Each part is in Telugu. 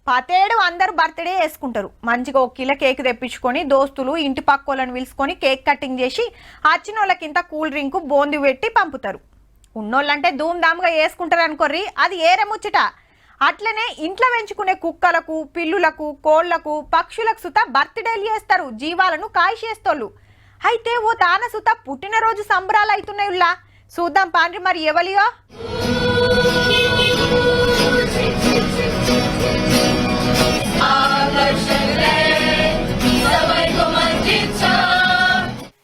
పతేడు అందరూ బర్త్డే చేసుకుంటారు. మంచిగా ఒక కిలో కేక్ తెప్పించుకొని దోస్తులు ఇంటి పక్కోళ్ళని పిలుచుకొని కేక్ కటింగ్ చేసి వచ్చిన వాళ్ళకింత కూల్ డ్రింక్ బోంది పెట్టి పంపుతారు. ఉన్నోళ్ళంటే ధూమ్ధామ్గా వేసుకుంటారు అనుకోర్రి, అది ఏరే ముచ్చట. అట్లనే ఇంట్లో పెంచుకునే కుక్కలకు, పిల్లులకు, కోళ్లకు, పక్షులకు సుత బర్త్డేలు చేస్తారు, జీవాలను కాయిచేస్తోళ్ళు. అయితే ఓ దాన సుత పుట్టినరోజు సంబరాలు అవుతున్నాయుల్లా. చూద్దాం పాండ్రి మరి ఎవలియో.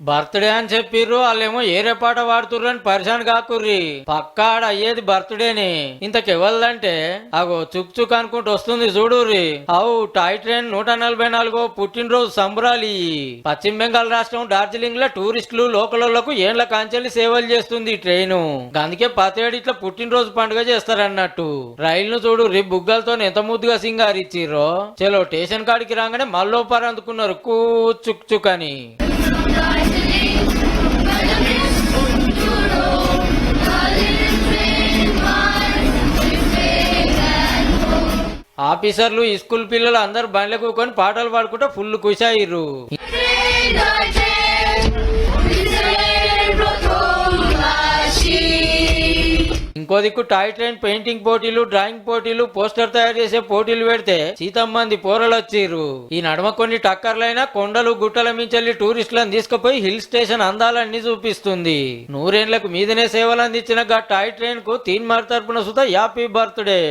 బర్త్డే అని చెప్పిర్రు, వాళ్ళేమో ఏరే పాట పాడుతుర్రు అని పరిశాన్ కాకుర్రి. పక్కాడ అయ్యేది బర్త్డేని. ఇంతకెవల్దంటే అగో చుక్ చుక్ అనుకుంటూ వస్తుంది చూడుర్రి. అవు టాయ్ ట్రైన్ 144 పుట్టినరోజు సంబరాలు. పశ్చిమ బెంగాల్ రాష్ట్రం డార్జిలింగ్ లో టూరిస్టులు లోకలకు ఏండ్ల కాంచెల్లి సేవలు చేస్తుంది ఈ ట్రైను. అందుకే పతేడు ఇట్లా పుట్టినరోజు పండుగ చేస్తారన్నట్టు. రైలును చూడుర్రి, బుగ్గలతో ఎంత ముద్దుగా సింగారిచ్చిర్రో. చలో స్టేషన్ కాడికి రాగానే మళ్ళోపారు అందుకున్నారు కూ చుక్ చుక్ అని. ఆఫీసర్లు, ఈ స్కూల్ పిల్లలు అందరు బండ్లు కూకొని పాటలు పాడుకుంటూ ఫుల్ కుషాయిర్రు. ఇంకో దిక్కు టాయ్ ట్రైన్ పెయింటింగ్ పోటీలు, డ్రాయింగ్ పోటీలు, పోస్టర్ తయారు చేసే పోటీలు పెడితే సీతమ్మంది పోరలు వచ్చిర్రు. ఈ నడుమ కొన్ని టక్కర్లైనా కొండలు గుట్టల మించెల్లి టూరిస్టులను తీసుకుపోయి హిల్ స్టేషన్ అందాలన్నీ చూపిస్తుంది. 100 ఏళ్లకు మీదనే సేవలు అందించిన టాయ్ ట్రైన్ కు తీన్మార్ తరపున సుత హ్యాపీ బర్త్డే.